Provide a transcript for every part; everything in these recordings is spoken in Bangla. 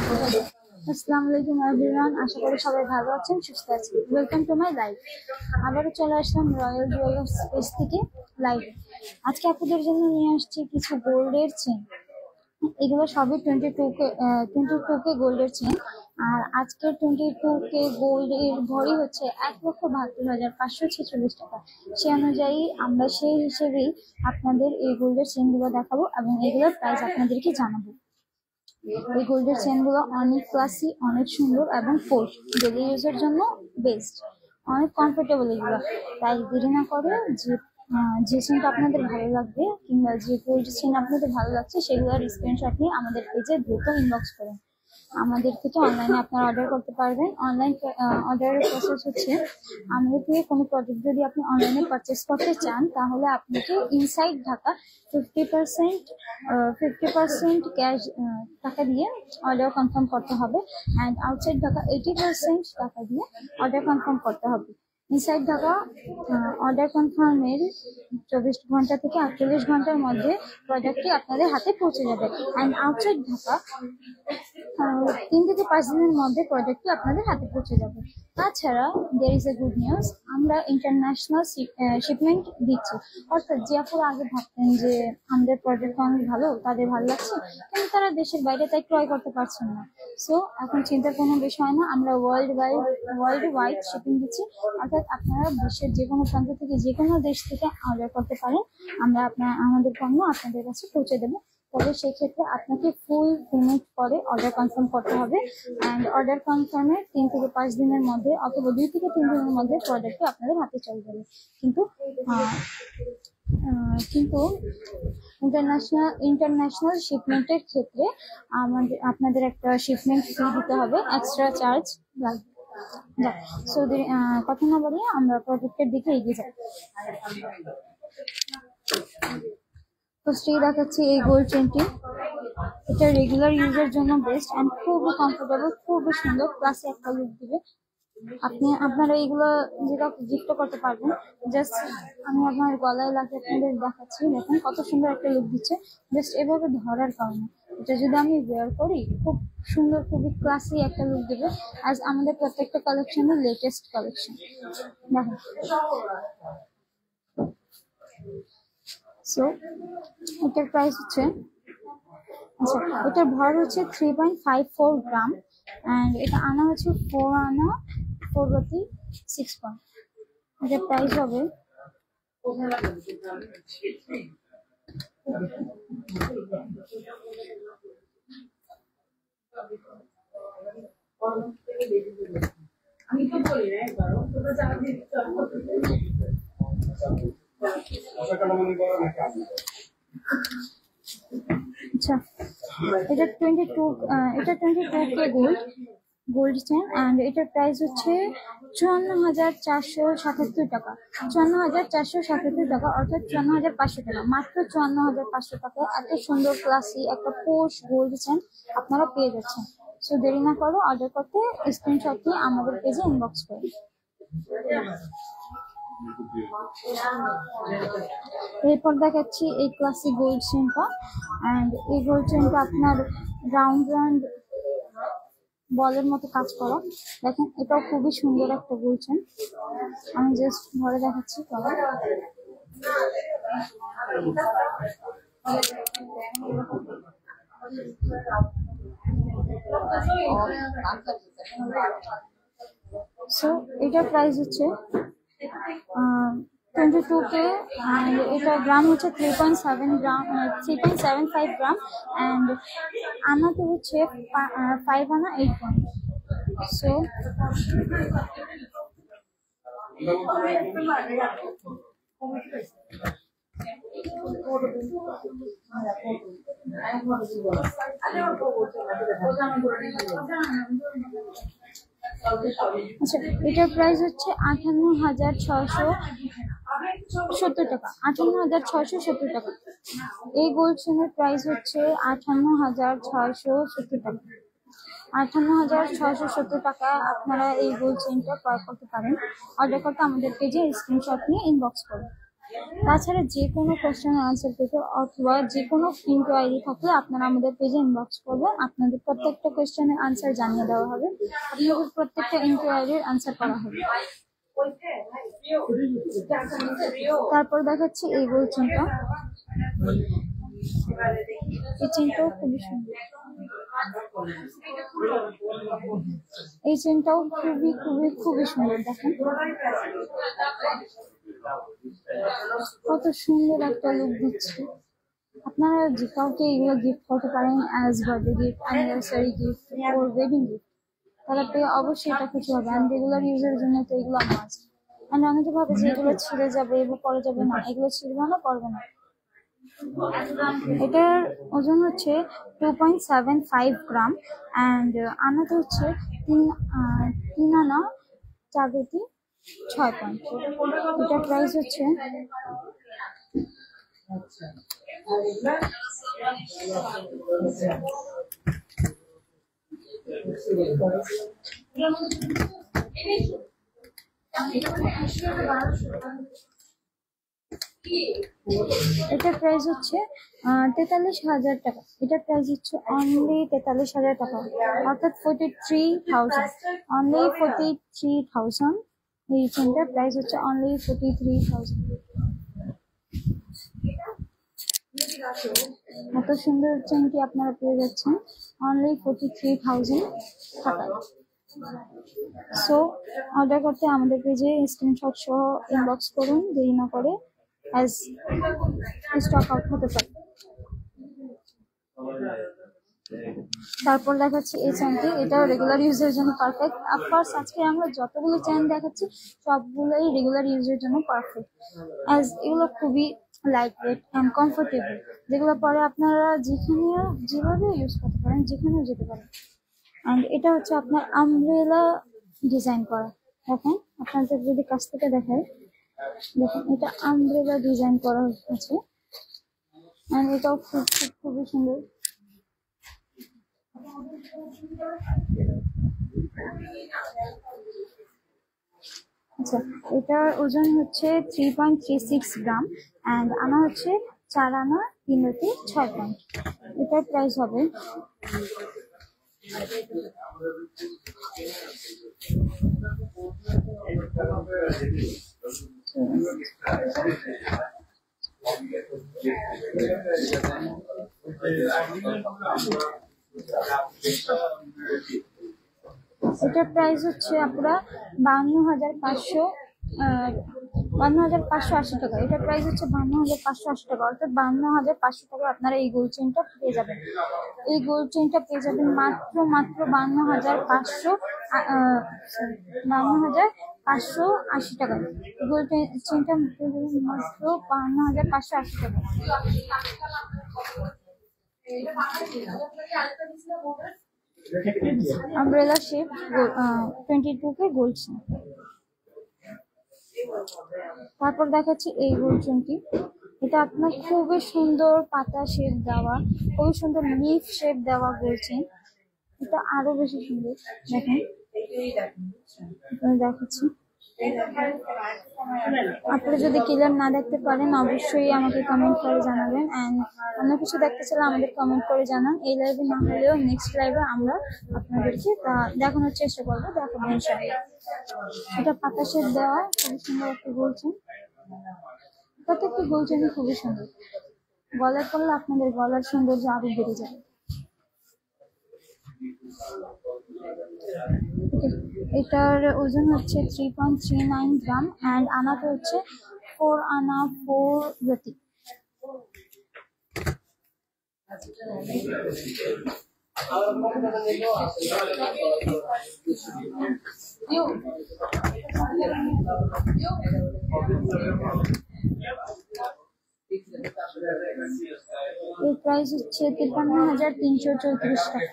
আসসালামু আলাইকুম এভরিওয়ান, আশা করি সবাই ভালো আছেন, সুস্থ আছেন। Welcome to my live. আবারও চলে আসলাম রয়্যাল জুয়েলার্স স্পেস থেকে লাইভ। আজকে আপনাদের জন্য নিয়ে আসছি কিছু গোল্ডের চেন। এগুলো সবই 22K গোল্ডের চেন। আর আজকের 22K গোল্ড এর ভরি হচ্ছে 1,72,546 টাকা। সে অনুযায়ী আমরা সেই হিসেবেই আপনাদের এই গোল্ডের চেনগুলো দেখাবো এবং এগুলোর প্রাইস আপনাদেরকে জানাবো। এই গোল্ডের চেনগুলো অনেক ক্লাসি, অনেক সুন্দর এবং পোর্ট ডেলি ইউজের জন্য বেস্ট, অনেক কমফোর্টেবল এগুলো। তাই দেরি না করে যে চেনটা আপনাদের ভালো লাগবে কিংবা যে গোল্ড চেন আপনাদের ভালো লাগছে সেগুলোর স্ক্রিনশট নিয়ে আমাদের পেজে দ্রুত ইনবক্স করুন। আমাদের থেকে অনলাইনে আপনারা অর্ডার করতে পারবেন। অনলাইন অর্ডারের প্রসেস হচ্ছে, আমাদের থেকে কোনো প্রোডাক্ট যদি আপনি অনলাইনে পারচেস করতে চান তাহলে আপনাকে ইনসাইড ঢাকা 50% ক্যাশ টাকা দিয়ে অর্ডার কনফার্ম করতে হবে, অ্যান্ড আউটসাইড ঢাকা 80% টাকা দিয়ে অর্ডার কনফার্ম করতে হবে। ইনসাইড ঢাকা অর্ডার কনফার্মের 24 ঘন্টা থেকে 48 ঘন্টার মধ্যে প্রোডাক্টটি আপনাদের হাতে পৌঁছে যাবে, অ্যান্ড আউটসাইড ঢাকা 3 থেকে 5 দিনের মধ্যে প্রোডাক্টটি আপনাদের হাতে পৌঁছে যাবে। তাছাড়া there is a good news, আমরা ইন্টারন্যাশনাল শিপমেন্ট দিচ্ছি। অর্থাৎ যে আপনারা আগে ভাবতেন যে আমাদের প্রোডাক্ট অনেক ভালো, তাদের ভালো লাগছে, কিন্তু তারা দেশের বাইরে তাই ক্রয় করতে পারছেন না। সো এখন চিন্তার কোনো বিষয় না, আমরা ওয়ার্ল্ড ওয়াইড শিপিং দিচ্ছি। অর্থাৎ আপনারা বিশ্বের যে কোনো প্রান্ত থেকে যে কোনো দেশ থেকে অর্ডার করতে পারেন, আমরা আমাদের পণ্য আপনাদের কাছে পৌঁছে দেবো। তবে সেক্ষেত্রে আপনাকে ফুল পেমেন্ট করে অর্ডার কনফার্ম করতে হবে, অ্যান্ড অর্ডার কনফার্মের 3 থেকে 5 দিনের মধ্যে অথবা 2 থেকে 3 দিনের মধ্যে প্রোডাক্টটি আপনাদের হাতে চলে যাবে। কিন্তু কিন্তু ইন্টারন্যাশনাল শিপমেন্টের ক্ষেত্রে আপনাদের একটা শিপমেন্ট ফি দিতে হবে, এক্সট্রা চার্জ লাগবে। সো কথা না বলে আমরা প্রোডাক্টের দিকে এগিয়ে যাই। ফার্স্টেই দেখাচ্ছি এই গোল্ড চেনটি। এটা রেগুলার ইউজের জন্য বেস্ট অ্যান্ড খুবই কমফোর্টেবল, খুবই সুন্দর, ক্লাসে একটা লুক দিবে। আপনারা এইগুলো যেটা গিফট করতে পারবেন। জাস্ট আমি আপনার গলায় লাগিয়ে আপনাদের দেখাচ্ছি, দেখুন কত সুন্দর একটা লুক দিচ্ছে জাস্ট এভাবে ধরার কারণে। এটা যদি আমি ওয়্যার করি খুব সুন্দর, খুবই ক্লাসি একটা লুক দেবে। আজ আমাদের প্রত্যেকটা কালেকশনের লেটেস্ট কালেকশন দেখেন। সো এটার প্রাইস হচ্ছে, আচ্ছা, এটার ভর হচ্ছে 3.54 গ্রাম, অ্যান্ড এটা আনা হচ্ছে 4 আনা 4/6 পয়েন্ট। এটার প্রাইস হবে আচ্ছা, এটা 22K গোল্ড চেন, অ্যান্ড এটার প্রাইস হচ্ছে 54,477 টাকা। 54,477 টাকা, অর্থাৎ 54,500 টাকা, মাত্র 54,500 টাকায় এত সুন্দর ক্লাসি একটা পোর্শ গোল্ড চেন আপনারা পেয়ে যাচ্ছেন। সো দেরি না করো, অর্ডার করতে স্ক্রিনশট নিয়ে আমাদের পেজে ইনবক্স করুন। এরপর দেখাচ্ছি এই ক্লাসিক গোল্ড চেনটা, অ্যান্ড এই গোল্ড চেনটা আপনার রাউন্ড বলের মতো কাজ করা। দেখেন, এটাও খুবই সুন্দর একটা গোল্ড চেন। আমি জাস্ট ধরে দেখাচ্ছি। সো এটার প্রাইস হচ্ছে 22K, অ্যান্ড এটা গ্রাম হচ্ছে 3.75 গ্রাম, অ্যান্ড আনাতে হচ্ছে 5 আনা 8 পয়েন্ট। সো আচ্ছা, এটার প্রাইস হচ্ছে 58,670 টাকা। 58,670 টাকা। এই গোল্ড চেনের প্রাইস হচ্ছে 58,670 টাকা। 58,670 টাকা আপনারা এই গোল্ড চেনটা ক্রয় করতে পারেন। অর্ডার করতে আমাদের পেজে স্ক্রিনশট নিয়ে ইনবক্স করুন। তাছাড়া যে কোনো কোশ্চেনের আনসার পেতে অথবা যে কোনো ইনকোয়ারি থাকলে আপনারা আমাদের পেজে ইনবক্স করবেন। আপনাদের প্রত্যেকটা কোশ্চেনের আনসার জানিয়ে দেওয়া হবে, আপনাদের প্রত্যেকটা ইনকোয়ারির আনসার করা হবে। তারপর দেখাচ্ছি এই গোল চেনটা। এই চেনটাও খুবই সুন্দর, এই চেনটাও খুবই খুবই খুবই সুন্দর। দেখেন কত সুন্দর একটা লুক দিচ্ছে। আপনারা যে কাউকে এগুলো গিফট করতে পারেন as birthday gift, anniversary gift or wedding gift. তারা পেয়ে অবশ্যই এটা খুশি হবে। অ্যান্ড রেগুলার ইউজের জন্য তো এগুলো মাস্ট। অ্যান্ড অনেকে ভাবে যে এগুলো ছিঁড়ে যাবে বা পরে যাবে, না, এগুলো ছিঁড়বে না, পড়বে না। এটার ওজন হচ্ছে 2.75 গ্রাম অ্যান্ড আনাতে হচ্ছে 3 আনা 4/6 পয়েন্ট। এটার প্রাইস হচ্ছে এটার প্রাইস হচ্ছে 43,000 টাকা। এটার প্রাইস হচ্ছে অনলি 43,000 টাকা, অর্থাৎ 43,000, অনলি 43,000। এই চেনটার প্রাইস হচ্ছে অনলি 43,000। এত সুন্দর চেনটি আপনারা পেয়ে যাচ্ছেন অনলি 43,000 টাকায়। সো অর্ডার করতে আমাদের পেজে স্ক্রিনশট সহ ইনবক্স করুন, দেরি না করে, অ্যাজ স্টক আউট হতে পারে। তারপর দেখাচ্ছি এই চেনটি, এটাও রেগুলার ইউজের জন্য পারফেক্ট। অফকোর্স আজকে আমরা যতগুলো চেন দেখাচ্ছি সবগুলোই রেগুলার ইউজের জন্য পারফেক্ট, অ্যাজ এগুলো খুবই লাইট ওয়েট অ্যান্ড কমফোর্টেবল, যেগুলো পরে আপনারা যেখানে যেভাবে ইউজ করতে পারেন, যেখানেও যেতে পারেন। অ্যান্ড এটা হচ্ছে আপনার আমব্রেলা ডিজাইন করা। দেখেন আপনাদের যদি কাছ থেকে দেখায়, দেখেন এটা আমব্রেলা ডিজাইন করা আছে অ্যান্ড এটাও খুব খুব খুবই সুন্দর। আচ্ছা, এটার ওজন হচ্ছে 3.36 গ্রাম অ্যান্ড আনা হচ্ছে 4 আনা 3/6 পয়েন্ট। এটার প্রাইস হবে এটার প্রাইস হচ্ছে আপনারা 52,580 টাকা। এটার প্রাইস হচ্ছে 52,580 টাকা, অর্থাৎ 52,500 টাকা আপনারা এই গোল্ড চেনটা পেয়ে যাবেন। এই গোল্ড চেনটা পেয়ে যাবেন মাত্র 52,580 টাকা। গোল্ড চেনটা পেয়ে যাবেন মাত্র 52,580 টাকা। Umbrella shape 22K gold chain. তারপর দেখাচ্ছি এই গোল্ড চেনটি। এটা আপনার খুবই সুন্দর পাতা শেপ দেওয়া, খুবই সুন্দর লিফ শেপ দেওয়া গোল্ড চেন। এটা আরো বেশি সুন্দর। দেখেন দেখাচ্ছি। আপনারা যদি ক্লিয়ার না দেখতে পারেন অবশ্যই আমাকে কমেন্ট করে জানাবেন, অ্যান্ড অন্য কিছু দেখতে চাইলে আমাদের কমেন্ট করে জানান। এই লাইভে না হলেও নেক্সট লাইভে আমরা আপনাদেরকে তা দেখানোর চেষ্টা করবো, দেখাবো ইনশাআল্লাহ। এটা পাতা শেপ দেওয়া খুবই সুন্দর একটা গোল্ড চেন। প্রত্যেকটি গোল্ড চেনই খুবই সুন্দর। গলায় পরলে আপনাদের গলার সৌন্দর্য আরো বেড়ে যাবে। এটার ওজন হচ্ছে 3.39 গ্রাম অ্যান্ড আনাতে হচ্ছে 4 আনা 4 রতি। এর প্রাইস হচ্ছে 53,334 টাকা।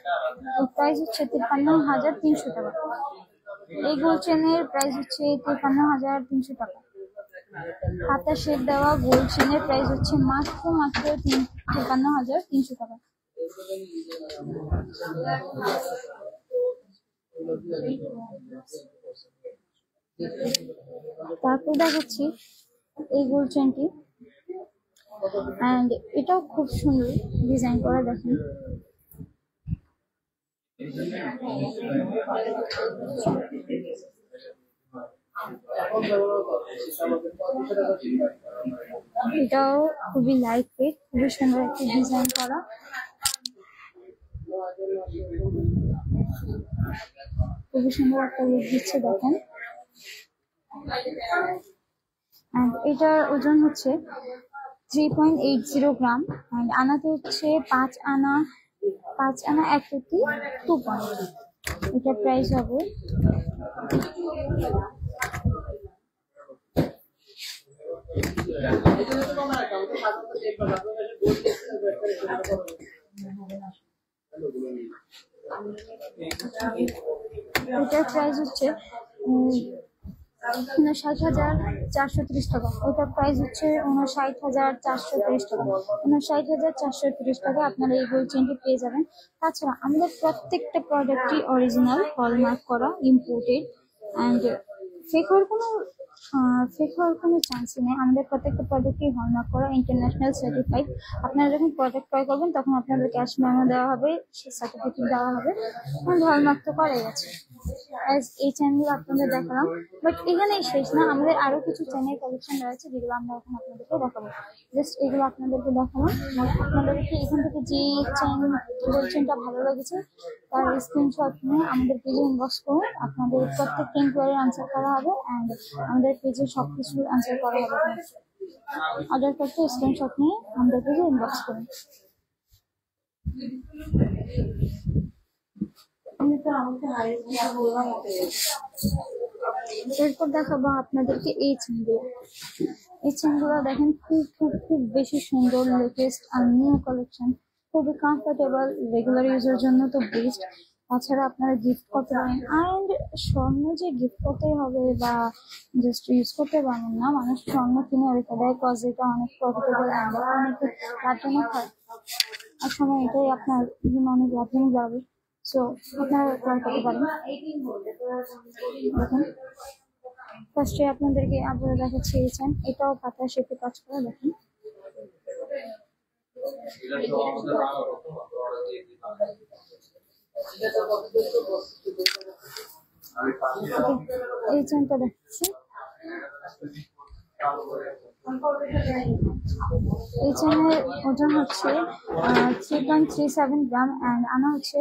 এর প্রাইস হচ্ছে 53,300 টাকা। এই গোল্ড চেনের প্রাইস হচ্ছে 53,300 টাকা। পাতা শেপ দেওয়া গোল্ড চেনের প্রাইস হচ্ছে মাত্র 53,300 টাকা। তারপর দেখাচ্ছি এই গোল্ড চেনটি, অ্যান্ড এটাও খুব সুন্দর ডিজাইন করা, দেখেন। এটাও খুবই লাইট ওয়েট, খুবই সুন্দর একটা ডিজাইন করা। খুবই সুন্দর একটা লুক দিচ্ছে, দেখেন। অ্যান্ড এটার ওজন হচ্ছে 3.80 গ্রাম, অ্যান্ড আনাতে হচ্ছে 5 আনা 1 প্রতি 2 পয়েন্ট। এটার প্রাইস হবে এটার প্রাইস হচ্ছে 59,430 টাকা। এটার প্রাইস হচ্ছে 59,430 টাকা। 59,430 টাকা আপনারা এই গোল্ড চেনটি পেয়ে যাবেন। তাছাড়া আমাদের প্রত্যেকটা প্রোডাক্টই অরিজিনাল, হলমার্ক করা, ইম্পোর্টেড, অ্যান্ড ফেক হওয়ার কোনো চান্সই নেই। আমাদের প্রত্যেকটা প্রোডাক্টই হলমার্ক করা, ইন্টারন্যাশনাল সার্টিফাইড। আপনারা যখন প্রোডাক্ট ক্রয় করবেন তখন আপনাদের ক্যাশ মেমো দেওয়া হবে, সার্টিফিকেট দেওয়া হবে, হলমার্ক তো করাই আছে। এই চ্যানেলগুলো আপনাদের দেখালাম, বাট এখানেই শেষ না, আমাদের আরো কিছু চ্যানেল কালেকশন রয়েছে যেগুলো আমরা এখন আপনাদেরকে দেখাবো। জাস্ট এগুলো আপনাদেরকে দেখালাম। আপনাদেরকে এখান থেকে যে চেনটা ভালো লেগেছে তার স্ক্রিনশট নিয়ে আমাদের পেজে ইনবক্স করুন। আপনাদের প্রত্যেকটা ইনকোয়ারির আনসার করা হবে, অ্যান্ড আমাদের পেজে সবকিছু আনসার করা হবে। অর্ডার করতে স্ক্রিনশট নিয়ে আমাদের পেজে ইনবক্স করুন। এরপর দেখাবো আপনাদেরকে এই চেনগুলো। এই চেনগুলো দেখেন, খুব খুব খুব বেশি সুন্দর, লেটেস্ট আর নিউ কালেকশন, খুবই কমফোর্টেবল, রেগুলার ইউজের জন্য তো বেস্ট। তাছাড়া আপনারা গিফট করতে পারেন, অ্যান্ড স্বর্ণ যে গিফট করতে হবে বা জাস্ট ইউজ করতে পারেন না, মানুষ স্বর্ণ কিনে রেখে দেয়, কজ এটা অনেক প্রফিটেবল, অনেক লাভজনক হয়। আর সময় এটাই আপনার জন্য অনেক লাভজনক যাবে। সো আপনারা ট্রাই করতে পারেন। দেখুন, ফার্স্টে আপনাদেরকে আবার দেখাচ্ছি এই চেন, এটাও পাতা শেপে কাজ করা, দেখুন। এই চেনটা দেখাচ্ছি, এই চেনের ওজন হচ্ছে 3.37 গ্রাম, অ্যান্ড আনা হচ্ছে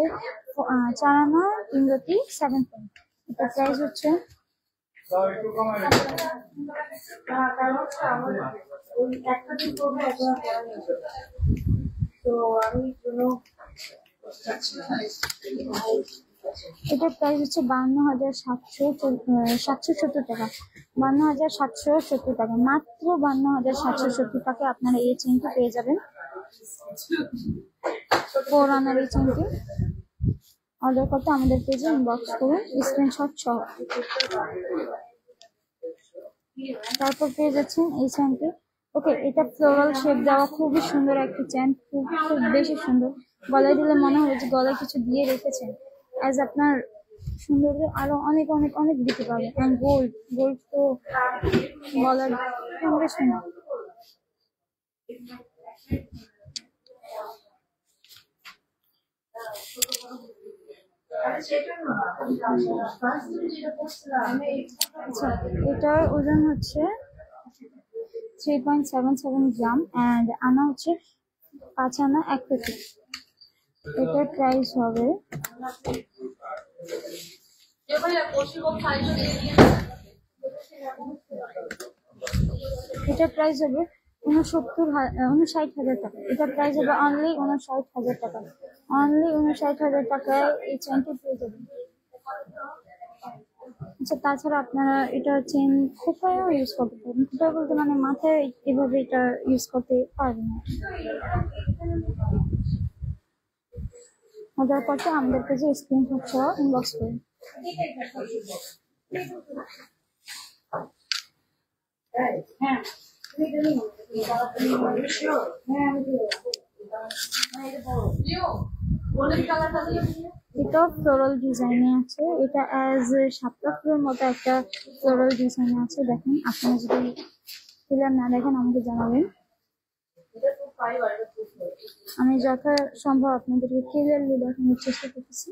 4 আনা 3.7 পয়েন্ট। এটার প্রাইস হচ্ছে এটার প্রাইস হচ্ছে 52,770 টাকা। 52,770 টাকা, মাত্র 52,770 টাকা আপনারা এই চেনটি পেয়ে যাবেন। 4 আনার এই চেনটি অর্ডার করতে আমাদের পেজে ইনবক্স করুন স্ক্রিনশট সহ। তারপর পেয়ে যাচ্ছেন এই চেনটি। ওকে, এটা ফ্লোরাল শেপ দেওয়া, খুবই সুন্দর একটা চেন, খুব খুব বেশি সুন্দর। গলায় দিলে মনে হবে যে গলায় কিছু দিয়ে রেখেছেন, অ্যাজ আপনার সৌন্দর্য আরো অনেক অনেক অনেক দিতে পারবে। অ্যান্ড গোল্ড তো গলার খুবই সুন্দর। আচ্ছা, এটার ওজন হচ্ছে 3.77 গ্রাম, অ্যান্ড আনা হচ্ছে 5 আনা 1 প্রতি। এটার প্রাইস হবে এটার প্রাইস হবে 59,000 টাকা। এটার প্রাইস হবে অনলি 59,000 টাকা। অনলি 59,000 টাকায় এই চেনটি পেয়ে যাবেন। আচ্ছা, তাছাড়া আপনারা এটা চেন খোপায়ও ইউজ করতে পারেন। খোপা বলতে মানে মাথায় এভাবে এটা ইউজ করতে পারবেন না। অর্ডার করতে আমাদের কাছে স্ক্রিনশট সহ ইনবক্স করুন। এটা ফ্লোরাল ডিজাইনে আছে, এটা অ্যাজ শাপলা ফুলের মতো একটা ফ্লোরাল ডিজাইনে আছে। দেখেন, আপনারা যদি ক্লিয়ার না দেখেন আমাকে জানাবেন, আমি যথাসম্ভব আপনাদেরকে ক্লিয়ারলি দেখানোর চেষ্টা করতেছি।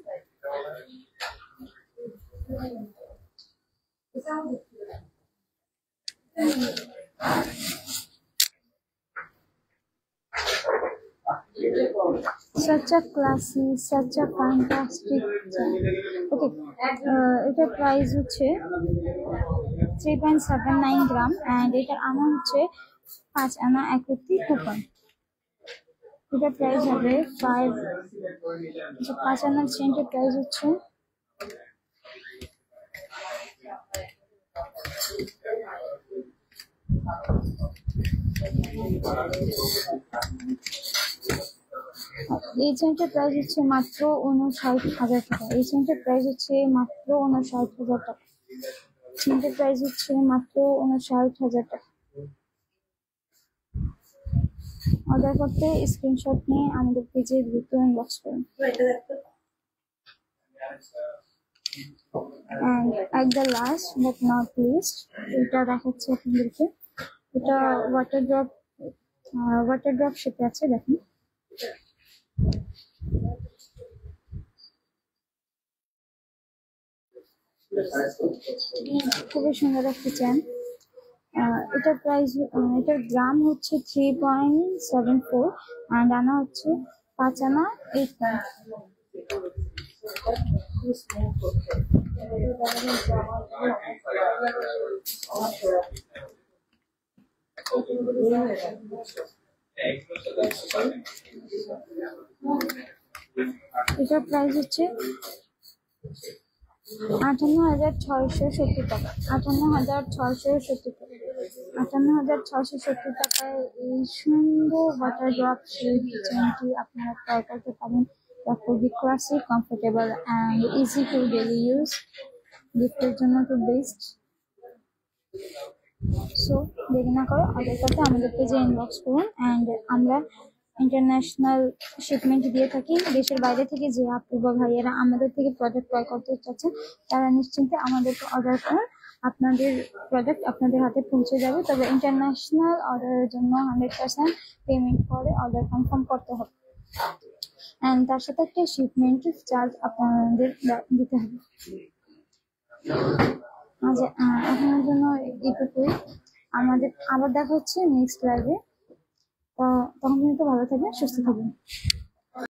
Such a classy, such a fantastic chain. Okay, এটার প্রাইস হচ্ছে 3.79 গ্রাম and এটার আনা হচ্ছে 5 আনা 1 কুপন। এটার প্রাইস হবে 5 আনার চেনটার প্রাইস হচ্ছে এই চেনটার প্রাইস হচ্ছে মাত্র 59,000 টাকা। এই চেনটার প্রাইস হচ্ছে মাত্র 59,000 টাকা। চেনটার প্রাইস হচ্ছে মাত্র 59,000 টাকা। অর্ডার করতে স্ক্রিনশট নিয়ে আমাদের পেজে দ্রুত ইনবক্স করুন। And at the last but not least, এটা দেখাচ্ছি আপনাদেরকে, এটা ওয়াটার ড্রপ শেপে আছে, দেখুন। খুবই সুন্দর একটা চেন। এটার প্রাইস, এটার গ্রাম হচ্ছে 3.74 and আনা হচ্ছে 5 আনা 8 পয়েন্ট। এটার প্রাইস হচ্ছে 58,670 টাকা। 58,670 টাকা। 58,670 টাকায় এই সুন্দর ওয়াটার ড্রপ শেপ চেনটি আপনারা ট্রাই করতে পারেন। খুবই classic, comfortable and easy to daily use. গিফটের জন্য তো বেস্ট। সো দেরি না করে অর্ডার করতে আমাদের পেজে ইনবক্স করুন। অ্যান্ড আমরা ইন্টারন্যাশনাল শিপমেন্ট দিয়ে থাকি। দেশের বাইরে থেকে যে আপু বা ভাইয়েরা আমাদের থেকে প্রোডাক্ট ক্রয় করতে চাচ্ছেন তারা নিশ্চিন্তে আমাদেরকে অর্ডার করুন, আপনাদের প্রোডাক্ট আপনাদের হাতে পৌঁছে যাবে। তবে ইন্টারন্যাশনাল অর্ডারের জন্য 100% পেমেন্ট করে অর্ডার কনফার্ম করতে হবে, অ্যান্ড তার সাথে একটা শিপমেন্ট চার্জ আপনাদের দিতে হবে। এখনের জন্য এইটুকুই। আমাদের আবার দেখা হচ্ছে নেক্সট লাইভে। তখন পর্যন্ত ভালো থাকবেন, সুস্থ থাকবেন।